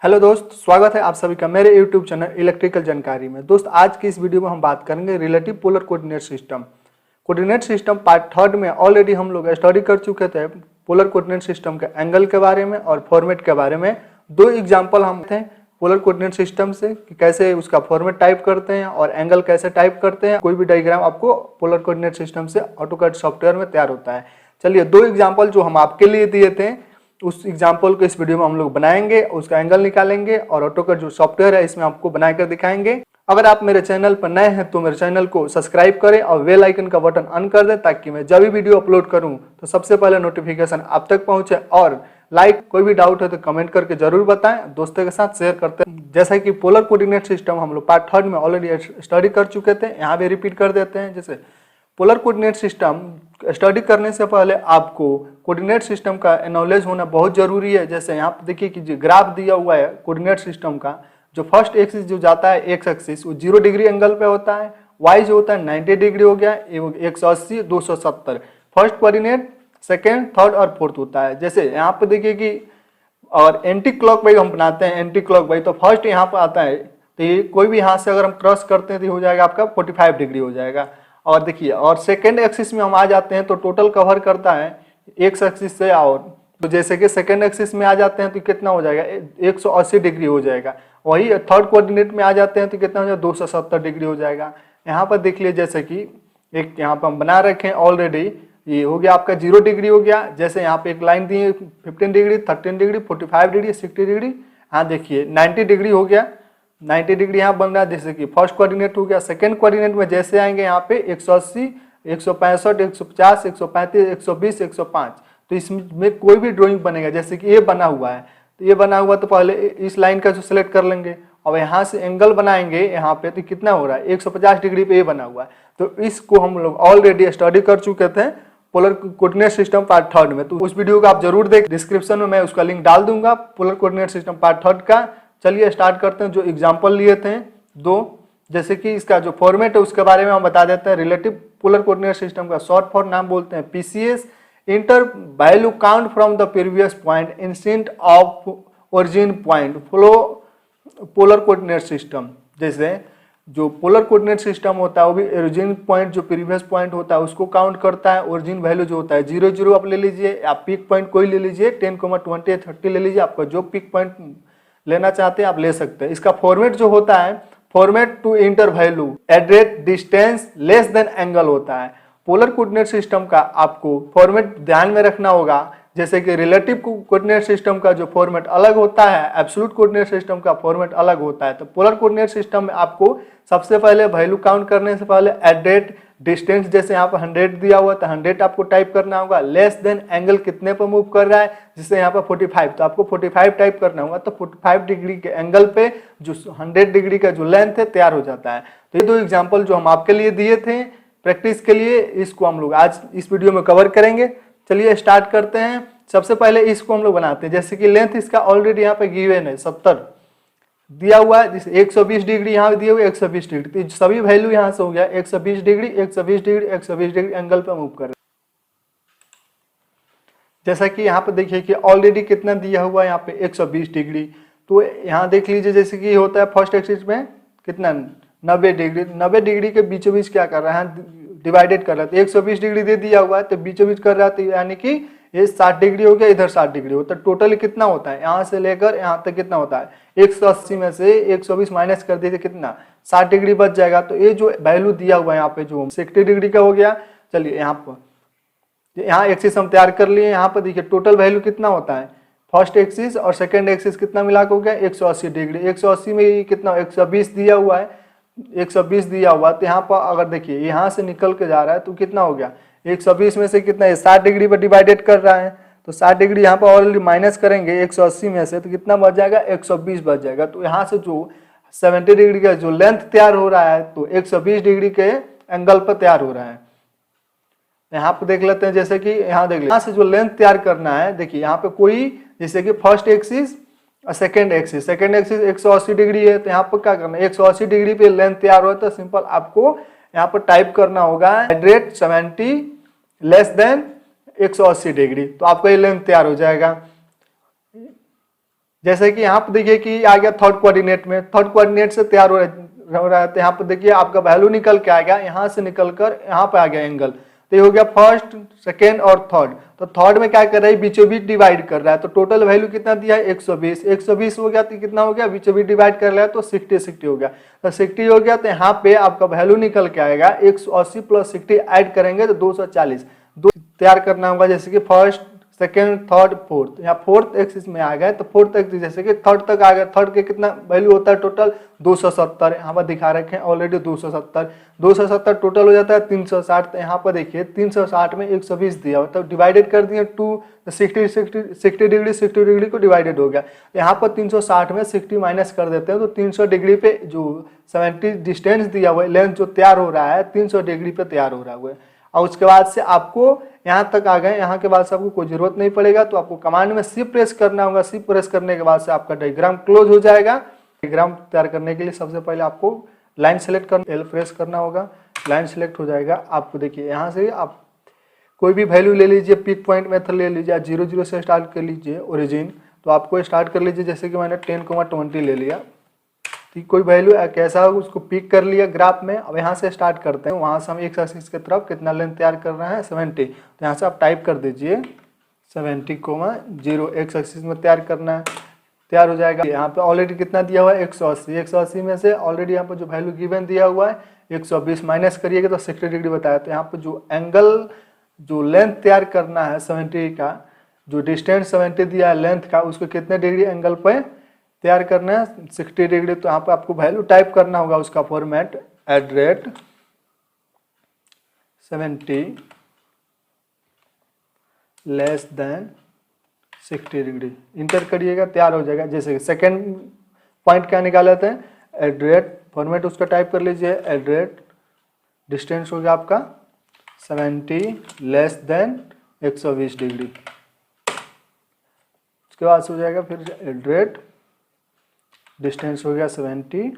Hello दोस्त, स्वागत है आप सभी का मेरे YouTube चैनल इलेक्ट्रिकल जानकारी में। दोस्त, आज की इस वीडियो में हम बात करेंगे relative polar coordinate system. Coordinate system part third में ऑलरेडी हम लोग स्टडी कर चुके थे पोलर कोऑर्डिनेट सिस्टम के एंगल के बारे में और फॉर्मेट के बारे में। दो एग्जाम्पल हम थे पोलर कोऑर्डिनेट सिस्टम से कि कैसे उसका फॉर्मेट टाइप करते हैं और एंगल कैसे टाइप करते हैं। कोई भी डायग्राम आपको पोलर कोऑर्डिनेट सिस्टम से ऑटोकैड सॉफ्टवेयर में तैयार होता है। चलिए, दो एग्जाम्पल जो हम आपके लिए दिए थे उस एग्जाम्पल को इस वीडियो में हम लोग बनाएंगे, उसका एंगल निकालेंगे और ऑटोकैड जो सॉफ्टवेयर है इसमें आपको बनाकर दिखाएंगे। अगर आप मेरे चैनल पर नए हैं तो मेरे चैनल को सब्सक्राइब करें और बेल आइकन का बटन ऑन कर दें ताकि मैं जब भी वीडियो अपलोड करूं तो सबसे पहले नोटिफिकेशन आप तक पहुंचे। और कोई भी डाउट है तो कमेंट करके जरूर बताएं, दोस्तों के साथ शेयर करते हैं। जैसा कि पोलर कोऑर्डिनेट सिस्टम हम लोग पार्ट थर्ड में ऑलरेडी स्टडी कर चुके थे, यहाँ भी रिपीट कर देते हैं। जैसे पोलर कोऑर्डिनेट सिस्टम स्टडी करने से पहले आपको कोऑर्डिनेट सिस्टम का नॉलेज होना बहुत जरूरी है। जैसे यहाँ पे देखिए कि जो ग्राफ दिया हुआ है कोऑर्डिनेट सिस्टम का, जो फर्स्ट एक्सिस जो जाता है एक्स एक्सिस वो 0 डिग्री एंगल पे होता है, वाई जो होता है 90 डिग्री हो गया, 180 270 फर्स्ट कोऑर्डिनेट, सेकेंड, थर्ड और फोर्थ होता है। जैसे यहाँ पे देखिए कि और एंटी क्लॉक वाइज हम बनाते हैं, एंटी क्लॉक वाइज तो फर्स्ट यहाँ पे आता है, तो ये कोई भी यहाँ से अगर हम क्रॉस करते हैं तो हो जाएगा आपका 45 डिग्री हो जाएगा। और देखिए, और सेकेंड एक्सिस में हम आ जाते हैं तो टोटल कवर करता है एक्स एक्सिस से, और तो जैसे कि सेकेंड एक्सिस में आ जाते हैं तो कितना हो जाएगा 180 डिग्री हो जाएगा। वही थर्ड कोऑर्डिनेट में आ जाते हैं तो कितना हो जाएगा 270 डिग्री हो जाएगा। यहाँ पर देख लीजिए जैसे कि एक यहाँ पर हम बना रखे हैं ऑलरेडी, ये हो गया आपका 0 डिग्री हो गया। जैसे यहाँ पे एक लाइन दी है 15 डिग्री, 13 डिग्री, 45 डिग्री, 60 डिग्री, हाँ देखिए 90 डिग्री हो गया, 90 डिग्री यहाँ बन रहा है। जैसे कि फर्स्ट कोऑर्डिनेट हो गया। सेकंड कोऑर्डिनेट में जैसे आएंगे यहाँ पे 180, 165, 150, 135, 120, 105, तो इसमें कोई भी ड्राइंग बनेगा। जैसे कि ये बना हुआ है तो ये बना हुआ तो पहले इस लाइन का जो सिलेक्ट कर लेंगे, और यहाँ से एंगल बनाएंगे यहाँ पे तो कितना हो रहा है 150 डिग्री पे ये बना हुआ है। तो इसको हम लोग ऑलरेडी स्टडी कर चुके थे polar coordinate system part third में, तो उस वीडियो को आप जरूर देख, डिस्क्रिप्शन में मैं उसका लिंक डाल दूंगा polar coordinate system part third का। चलिए स्टार्ट करते हैं। जो एग्जाम्पल लिए थे दो, जैसे कि इसका जो फॉर्मेट है उसके बारे में हम बता देते हैं। रिलेटिव पोलर कोऑर्डिनेट सिस्टम का शॉर्ट फॉर्म नाम बोलते हैं PCS. Inter value count from the previous point instant of origin point flow polar coordinate system. जैसे जो पोलर कोऑर्डिनेट सिस्टम होता है वो भी ओरिजिन पॉइंट जो प्रीवियस पॉइंट होता है उसको काउंट करता है। ओरिजिन वैल्यू जो होता है 0 0 आप ले लीजिए, आप पीक पॉइंट कोई ले लीजिए, 10, 20, 30 ले लीजिए, आपका जो पीक पॉइंट लेना चाहते हैं आप ले सकते हैं। इसका फॉर्मेट जो होता है, format to inter value at distance less than angle होता है। पोलर कोऑर्डिनेट सिस्टम का आपको फॉर्मेट ध्यान में रखना होगा। जैसे कि रिलेटिव कोऑर्डिनेट सिस्टम का जो फॉर्मेट अलग होता है, एब्सोल्यूट कोऑर्डिनेट सिस्टम का फॉर्मेट अलग होता है। तो पोलर कोऑर्डिनेट सिस्टम में आपको सबसे पहले वैल्यू काउंट करने से पहले एट डिस्टेंस, जैसे यहाँ पर 100 दिया हुआ तो 100 आपको टाइप करना होगा। लेस देन एंगल कितने पर मूव कर रहा है, जैसे यहाँ पर 45 तो आपको 45 टाइप करना होगा। तो 45 डिग्री के एंगल पे जो 100 डिग्री का जो लेंथ है तैयार हो जाता है। तो ये दो एग्जाम्पल जो हम आपके लिए दिए थे प्रैक्टिस के लिए, इसको हम लोग आज इस वीडियो में कवर करेंगे। चलिए स्टार्ट करते हैं। सबसे पहले इसको हम लोग बनाते हैं। जैसे कि लेंथ इसका ऑलरेडी यहाँ पे गिवन है 70 दिया हुआ है, जिसे 120 डिग्री यहाँ दिए हुए 120 डिग्री, तो सभी वैल्यू यहाँ से हो गया 120 डिग्री, 120 डिग्री, 120 डिग्री एंगल पे मूव कर। जैसा कि यहाँ पे देखिए कि ऑलरेडी कितना दिया हुआ है यहाँ पे 120 डिग्री। तो यहाँ देख लीजिए जैसे कि होता है फर्स्ट एक्सिस में कितना 90 डिग्री, 90 डिग्री के बीचों बीच क्या कर रहा है डिवाइडेड कर रहा है। 120 डिग्री दे दिया हुआ है तो बीचों बीच कर रहा है, तो यानी कि ये 60 डिग्री हो गया, इधर 60 डिग्री होता है। टोटल कितना होता है यहाँ से लेकर यहाँ तक कितना होता है 180 में से 120 माइनस कर दीजिए कितना 60 डिग्री बच जाएगा। तो ये जो वैल्यू दिया हुआ है यहाँ पे जो 60 डिग्री का हो गया। चलिए यहाँ पर यहाँ एक्सिस हम तैयार कर लिए। यहाँ पर देखिए टोटल वैल्यू कितना होता है, फर्स्ट एक्सिस और सेकेंड एक्सिस कितना मिला के हो गया 180 डिग्री। 180 में कितना 120 दिया हुआ है, 120 दिया हुआ, तो यहाँ पर अगर देखिए यहाँ से निकल के जा रहा है तो कितना हो गया 120 में से कितना है 60 डिग्री पर डिवाइडेड कर रहा है, तो 60 डिग्री यहाँ पर ऑलरेडी माइनस करेंगे 180 में से, तो कितना बच जाएगा 120 बच जाएगा। तो यहाँ से जो 70 डिग्री का जो लेंथ तैयार हो रहा है तो 120 डिग्री के एंगल पर तैयार हो रहा है। यहाँ पे देख लेते हैं। जैसे कि यहाँ देख लेते हैं यहाँ से जो लेंथ तैयार करना है, देखिए यहाँ पे कोई जैसे कि फर्स्ट एक्सिस और सेकेंड एक्सिस 180 डिग्री है, तो यहाँ पर क्या करना है 180 डिग्री पे लेंथ तैयार हो तो सिंपल आपको यहाँ पर टाइप करना होगा 170 लेस देन 180 डिग्री, तो आपका ये लेंथ तैयार हो जाएगा। जैसे कि यहाँ पे देखिए कि आ गया थर्ड कोऑर्डिनेट में, थर्ड कोऑर्डिनेट से तैयार हो रहा है, तो यहाँ पे देखिए आपका वैल्यू निकल के आ गया, यहाँ से निकल कर यहाँ पे आ गया एंगल, तो ये हो गया फर्स्ट, सेकेंड और थर्ड। तो थर्ड में क्या कर रहा है, बीचों बीच डिवाइड कर रहा है, तो टोटल वैल्यू कितना दिया है 120, 120 हो गया तो कितना हो गया, बीचों बीच डिवाइड कर रहा है तो 60 60 हो गया, तो 60 हो गया। तो यहाँ पे आपका वैल्यू निकल के आएगा 180 प्लस 60 ऐड करेंगे तो 240 तैयार करना होगा, जैसे कि फर्स्ट, सेकेंड, थर्ड, फोर्थ। यहाँ फोर्थ एक्सिस में आ गए तो फोर्थ एक्सिस जैसे कि थर्ड तक आ गया, थर्ड के कितना वैल्यू होता है टोटल 270, यहाँ पर दिखा रखे हैं ऑलरेडी 270 टोटल हो जाता है 360। तो यहाँ पर देखिए 360 में 120 दिया हुआ, तो डिवाइडेड कर दिए 2, 60 डिग्री को डिवाइडेड हो गया। यहाँ पर 360 में 60 माइनस कर देते हैं तो 300 डिग्री पे जो 70 डिस्टेंस दिया हुआ है, लेंथ जो तैयार हो रहा है 300 डिग्री पे तैयार हो रहा है। और उसके बाद से आपको यहाँ तक आ गए, यहाँ के बाद से आपको कोई जरूरत नहीं पड़ेगा, तो आपको कमांड में शिफ्ट प्रेस करना होगा, शिफ्ट प्रेस करने के बाद से आपका डायग्राम क्लोज हो जाएगा। डायग्राम तैयार करने के लिए सबसे पहले आपको लाइन सेलेक्ट करना, एल प्रेस करना होगा, लाइन सेलेक्ट हो जाएगा। आपको देखिए यहाँ से आप कोई भी वैल्यू ले लीजिए, पिक पॉइंट मेथड ले लीजिए, 0 से स्टार्ट कर लीजिए ओरिजिन, तो आपको स्टार्ट कर लीजिए, जैसे कि मैंने 10,20 ले लिया, तो कोई वैल्यू कैसा हो उसको पिक कर लिया ग्राफ में। अब यहाँ से स्टार्ट करते हैं, वहाँ से हम एक्स एक्सिस की तरफ कितना लेंथ तैयार कर रहे हैं 70, तो यहाँ से आप टाइप कर दीजिए 70,0 एक्स एक्सिस में तैयार करना है, तैयार हो जाएगा। यहाँ पे ऑलरेडी कितना दिया हुआ है 180, 180 में से ऑलरेडी यहाँ पर जो वैल्यू गिवन दिया हुआ है 120 माइनस करिएगा तो 60 डिग्री बताया। तो यहाँ पर जो एंगल, जो लेंथ तैयार करना है 70 का, जो डिस्टेंस 70 दिया है लेंथ का, उसको कितने डिग्री एंगल पे तैयार करना है 60 डिग्री। तो यहाँ पे आपको वैल्यू टाइप करना होगा, उसका format @ 70 less than 60 degree, inter करिएगा, तैयार हो जाएगा। जैसे सेकेंड पॉइंट क्या निकाले थे, @ फॉर्मेट उसका टाइप कर लीजिए, @ डिस्टेंस हो गया आपका 70 लेस देन 120 डिग्री। उसके बाद हो जाएगा फिर @ डिस्टेंस हो गया 70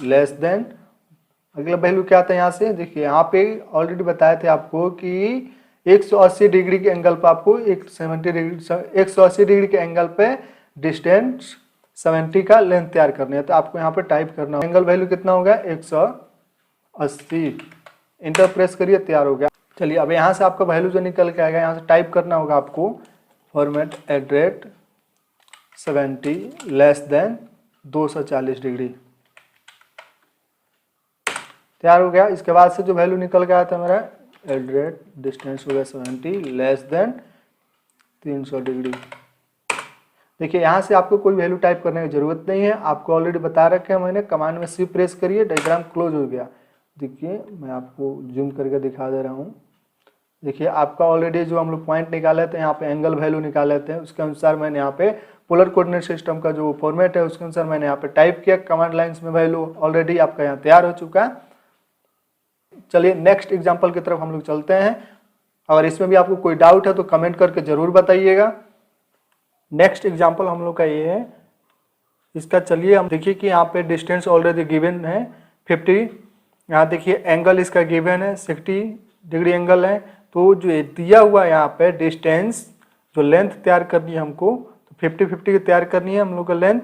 लेस देन, अगला वैल्यू क्या आता है यहाँ से, देखिए यहाँ पे ऑलरेडी बताए थे आपको कि 180 डिग्री के एंगल पे आपको 180 डिग्री के एंगल पे डिस्टेंस 70 का लेंथ तैयार करनी है। तो आपको यहाँ पे टाइप करना होगा, एंगल वैल्यू कितना होगा 180, इंटर प्रेस करिए, तैयार हो गया। चलिए अब यहाँ से आपका वैल्यू जो निकल के आएगा, यहाँ से टाइप करना होगा आपको फॉर्मेट @ 70 लेस देन 240 डिग्री, तैयार हो गया। इसके बाद से जो वैल्यू निकल गया था मेरा @ डिस्टेंस हो गया 70 लेस देन 300 डिग्री। देखिए यहाँ से आपको कोई वैल्यू टाइप करने की जरूरत नहीं है, आपको ऑलरेडी बता रखे हैं मैंने, कमांड में शिफ्ट प्रेस करिए, डायग्राम क्लोज हो गया। देखिए मैं आपको जूम करके दिखा दे रहा हूँ, देखिए आपका ऑलरेडी जो हम लोग पॉइंट निकाले थे, यहाँ पे एंगल वैल्यू निकाले थे, उसके अनुसार मैंने यहाँ पे पोलर कोऑर्डिनेट सिस्टम का जो फॉर्मेट है उसके अनुसार मैंने यहाँ पे टाइप किया, कमांड लाइंस में वैल्यू ऑलरेडी आपका यहाँ तैयार हो चुका है। चलिए नेक्स्ट एग्जांपल की तरफ हम लोग चलते हैं, और इसमें भी आपको कोई डाउट है तो कमेंट करके जरूर बताइएगा। नेक्स्ट एग्जांपल हम लोग का ये है, इसका चलिए हम देखिए कि यहाँ पे डिस्टेंस ऑलरेडी गिवन है 50, यहाँ देखिए एंगल इसका गिवन है 60 डिग्री एंगल है। तो जो दिया हुआ है यहाँ पे डिस्टेंस, जो लेंथ तैयार करनी है हमको, तो 50-50 की तैयार करनी है हम लोग का लेंथ,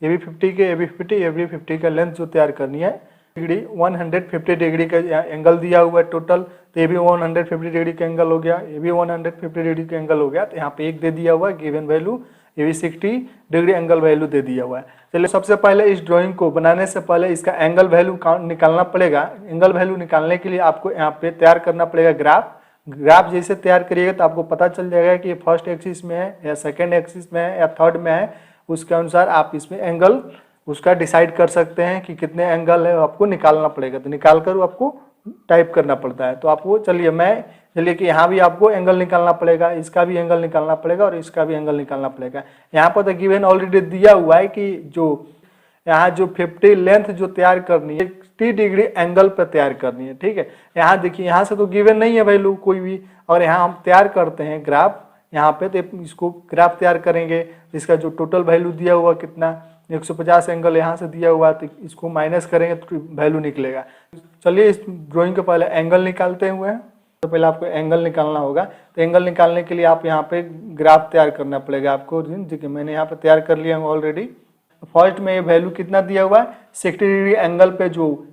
ये भी 50 के, ये भी 50, ये भी 50 का लेंथ जो तैयार करनी है। डिग्री 150 डिग्री का एंगल दिया हुआ है टोटल, तो ये भी 150 डिग्री का एंगल हो गया, ये भी 150 डिग्री का एंगल हो गया। तो यहाँ पे एक दे दिया हुआ है गिवन वैल्यू, ये भी 60 डिग्री एंगल वैल्यू दे दिया हुआ है। चलिए सबसे पहले इस ड्राइंग को बनाने से पहले इसका एंगल वैल्यू निकालना पड़ेगा। एंगल वैल्यू निकालने के लिए आपको यहाँ पे तैयार करना पड़ेगा ग्राफ जैसे तैयार करिएगा तो आपको पता चल जाएगा कि ये फर्स्ट एक्सिस में है या सेकेंड एक्सिस में है या थर्ड में है, उसके अनुसार आप इसमें एंगल उसका डिसाइड कर सकते हैं कि कितने एंगल है, आपको निकालना पड़ेगा। तो निकाल कर आपको टाइप करना पड़ता है। तो आपको चलिए कि यहाँ भी आपको एंगल निकालना पड़ेगा, इसका भी एंगल निकालना पड़ेगा और इसका भी एंगल निकालना पड़ेगा। यहाँ पर तो गिवन ऑलरेडी दिया हुआ है कि जो यहाँ जो 50 लेंथ जो तैयार करनी है 60 डिग्री एंगल पर तैयार करनी है, ठीक है। यहाँ देखिए यहाँ से तो गिवन नहीं है वैल्यू कोई भी, और यहाँ हम तैयार करते हैं ग्राफ यहाँ पे, तो इसको ग्राफ तैयार करेंगे, इसका जो टोटल वैल्यू दिया हुआ कितना 150 एंगल यहाँ से दिया हुआ, तो इसको माइनस करेंगे तो वैल्यू निकलेगा। चलिए इस ड्राइंग के पहले एंगल निकालते हुए हैं। तो पहले आपको एंगल निकालना होगा। तो एंगल निकालने के लिए आप यहाँ पे ग्राफ तैयार करना पड़ेगा आपको, जो कि मैंने यहाँ पे तैयार कर लिया हूँ ऑलरेडी। फर्स्ट में ये वैल्यू कितना दिया हुआ है, 60 डिग्री एंगल पे जो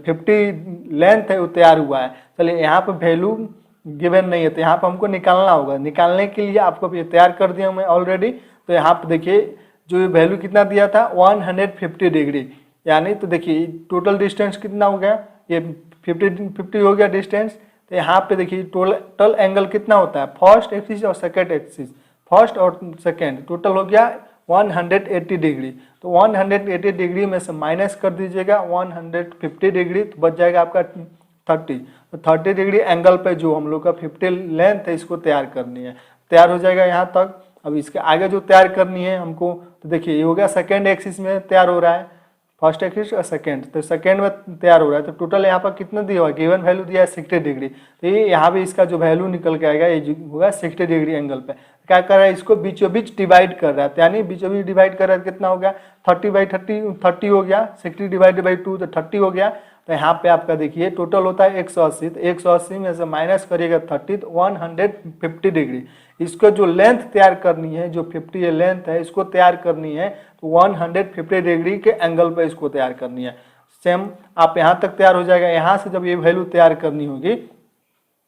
50 लेंथ है वो तैयार हुआ है। चलिए यहाँ पे वैल्यू गिवन नहीं है तो यहाँ पे हमको निकालना होगा। निकालने के लिए आपको ये तैयार कर दिया मैं ऑलरेडी। तो यहाँ पे देखिए जो वैल्यू कितना दिया था 150 डिग्री, यानी तो देखिए टोटल डिस्टेंस कितना हो गया, ये 50 हो गया डिस्टेंस। तो यहाँ पे देखिए टोटल एंगल कितना होता है, फर्स्ट एक्सिस और सेकेंड एक्सिस, फर्स्ट और सेकेंड टोटल हो गया 180 डिग्री। तो 180 डिग्री में से माइनस कर दीजिएगा 150 डिग्री, तो बच जाएगा आपका 30। तो 30 डिग्री एंगल पे जो हम लोग का 50 लेंथ है इसको तैयार करनी है। तैयार हो जाएगा यहाँ तक। अब इसके आगे जो तैयार करनी है हमको, तो देखिए ये हो गया सेकेंड एक्सिस में तैयार हो रहा है, फर्स्ट एक्सिस और सेकेंड, तो सेकेंड में तैयार हो रहा है। तो टोटल यहाँ पर कितना दिया हुआ है, गिवन वैल्यू दिया है 60 डिग्री। तो ये यहाँ भी इसका जो वैल्यू निकल के आएगा ये होगा 60 डिग्री एंगल पे। क्या कर रहा है, इसको बीचों बीच डिवाइड कर रहा है, यानी बीचों बीच डिवाइड कर रहा है, कितना हो गया 30/30 हो गया, 60 डिवाइडेड बाई 2 तो 30 हो गया। तो यहाँ पे आपका देखिए टोटल होता है 180, तो 180 में से माइनस करिएगा 30 तो 150 डिग्री। इसको जो लेंथ तैयार करनी है, जो 50 लेंथ है इसको तैयार करनी है, तो 150 डिग्री के एंगल पे इसको तैयार करनी है। सेम आप यहाँ तक तैयार हो जाएगा। यहाँ से जब ये वैल्यू तैयार करनी होगी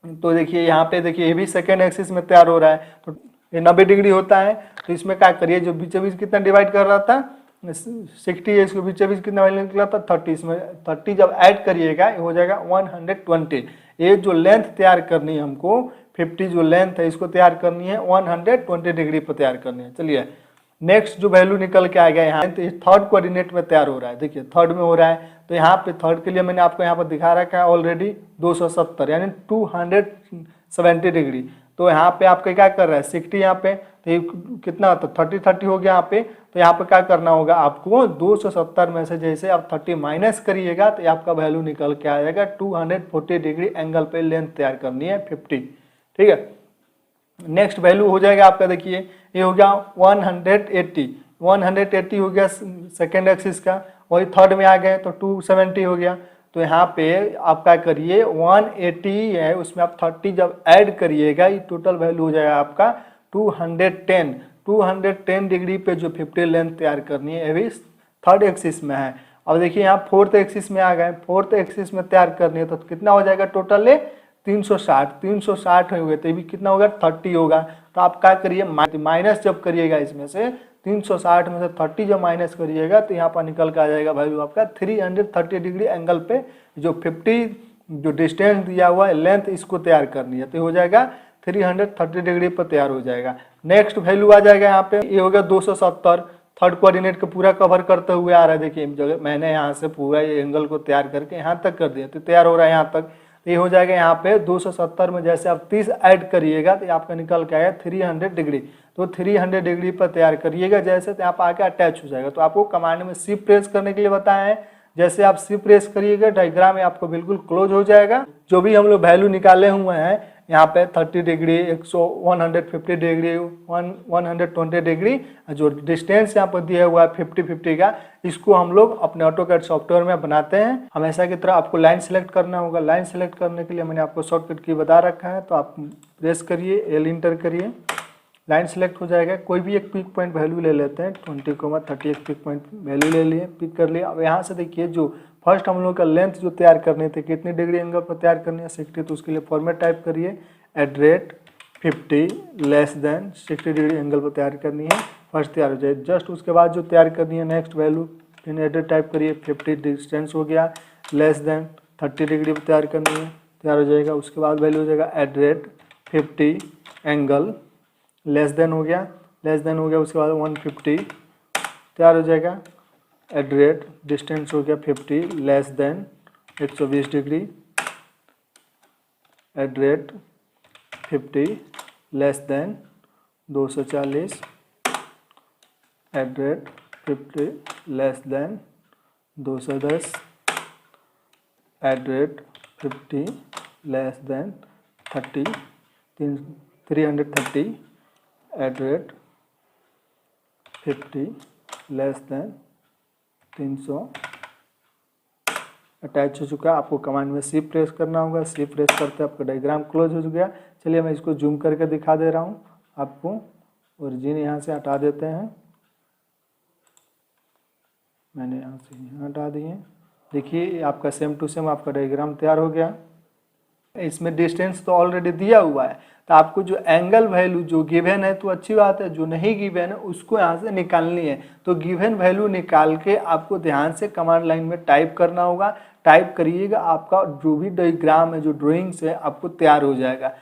तो देखिए यहाँ पे देखिए ये भी सेकेंड एक्सिस में तैयार हो रहा है, तो ये 90 डिग्री होता है। तो इसमें क्या करिए, जो बीचों बीच कितना डिवाइड कर रहा था 60 है, इसको बीचों बीच कितना वैल्यू निकला था 30, इसमें 30 जब ऐड करिएगा हो जाएगा 120। ये जो लेंथ तैयार करनी है हमको 50 जो लेंथ है इसको तैयार करनी है 120 डिग्री पर तैयार करनी है। चलिए नेक्स्ट जो वैल्यू निकल के आ गया यहाँ, तो थर्ड कोऑर्डिनेट में तैयार हो रहा है, देखिए थर्ड में हो रहा है। तो यहाँ पे थर्ड के लिए मैंने आपको यहाँ पर दिखा रखा है ऑलरेडी 270 यानी 270 डिग्री। तो यहाँ पे आपका क्या कर रहा है 60 यहाँ पे, तो ये कितना होता है 30 हो गया यहाँ पे। तो यहाँ पे क्या करना होगा आपको 270 में से जैसे आप 30 माइनस करिएगा तो आपका वैल्यू निकल के आ जाएगा 240 डिग्री एंगल पे लेंथ तैयार करनी है 50। ठीक है, नेक्स्ट वैल्यू हो जाएगा आपका, देखिए ये हो गया 180 हो गया सेकेंड एक्सिस का, वही थर्ड में आ गए तो 270 हो गया। तो यहाँ पे आप क्या करिए 180 है उसमें आप 30 जब ऐड करिएगा ये टोटल वैल्यू हो जाएगा आपका 210 डिग्री पे जो 50 लेंथ तैयार करनी है, ये भी थर्ड एक्सिस में है। अब देखिए यहाँ फोर्थ एक्सिस में आ गए, फोर्थ एक्सिस में तैयार करनी है तो कितना हो जाएगा टोटल 360 हो गए, तो ये भी कितना होगा 30 होगा। तो आप क्या करिए माइनस जब करिएगा इसमें से 360 में से 30 जब माइनस करिएगा तो यहाँ पर निकल के आ जाएगा वैल्यू आपका 330 डिग्री एंगल पे जो 50 जो डिस्टेंस दिया हुआ है लेंथ इसको तैयार करनी है, तो हो जाएगा 330 डिग्री पर तैयार हो जाएगा। नेक्स्ट वैल्यू आ जाएगा यहाँ पे, ये हो गया 270, थर्ड कोऑर्डिनेट को पूरा कवर करते हुए आ रहा है। देखिए जगह मैंने यहाँ से पूरा ये एंगल को तैयार करके यहाँ तक कर दिया, तो तैयार हो रहा है यहाँ तक। तो ये हो जाएगा यहाँ पे 270 में जैसे आप 30 ऐड करिएगा तो आपका निकल के आएगा 300 डिग्री। तो 300 डिग्री पर तैयार करिएगा जैसे, तो यहाँ पर आके अटैच हो जाएगा। तो आपको कमांड में शिफ्ट प्रेस करने के लिए बताया है, जैसे आप शिफ्ट प्रेस करिएगा डायग्राम में आपको बिल्कुल क्लोज हो जाएगा। जो भी हम लोग वैल्यू निकाले हुए हैं यहाँ पे 30 डिग्री 150 डिग्री 120 डिग्री, जो डिस्टेंस यहाँ पर दिया हुआ है 50-50 का, इसको हम लोग अपने ऑटोकैड सॉफ्टवेयर में बनाते हैं। हमेशा की तरह आपको लाइन सेलेक्ट करना होगा। लाइन सेलेक्ट करने के लिए मैंने आपको शॉर्टकट की बता रखा है, तो आप प्रेस करिए, एल इंटर करिए, लाइन सेलेक्ट हो जाएगा। कोई भी एक पिक पॉइंट वैल्यू ले लेते हैं 20,30 एक पिक पॉइंट वैल्यू ले लिए, पिक कर लिया। अब यहाँ से देखिए जो फर्स्ट हम लोग का लेंथ जो तैयार करनी थी कितनी डिग्री एंगल पर तैयार करनी है 60, तो उसके लिए फॉर्मेट टाइप करिए @50 लेस देन 60 डिग्री एंगल पर तैयार करनी है, फर्स्ट तैयार हो जाए। जस्ट उसके बाद जो तैयार करनी है नेक्स्ट वैल्यू फिर एड्रेट टाइप करिए, 50 डिस्टेंस हो गया लेस देन 30 डिग्री पर तैयार करनी है, तैयार हो जाएगा। उसके बाद वैल्यू हो जाएगा @50 एंगल लेस देन हो गया, उसके बाद 150 तैयार हो जाएगा। डिस्टेंस हो गया 50 less than 120 degree, 50 less than 240, 50 less than 210, 50 less than 330, 50 less than 300, attach हो चुका है। आपको कमांड में सी प्रेस करना होगा, सी प्रेस करते आपका डायग्राम क्लोज हो गया। चलिए मैं इसको जूम करके दिखा दे रहा हूँ आपको। ओरिजिन यहाँ से हटा देते हैं, मैंने यहाँ से यहाँ हटा दिए। देखिए आपका सेम टू सेम आपका डायग्राम तैयार हो गया। इसमें डिस्टेंस तो ऑलरेडी दिया हुआ है, तो आपको जो एंगल वैल्यू जो गिवन है तो अच्छी बात है, जो नहीं गिवन है उसको यहाँ से निकालनी है। तो गिवन वैल्यू निकाल के आपको ध्यान से कमांड लाइन में टाइप करना होगा। टाइप करिएगा, आपका जो भी डायग्राम है, जो ड्राइंग्स है, आपको तैयार हो जाएगा।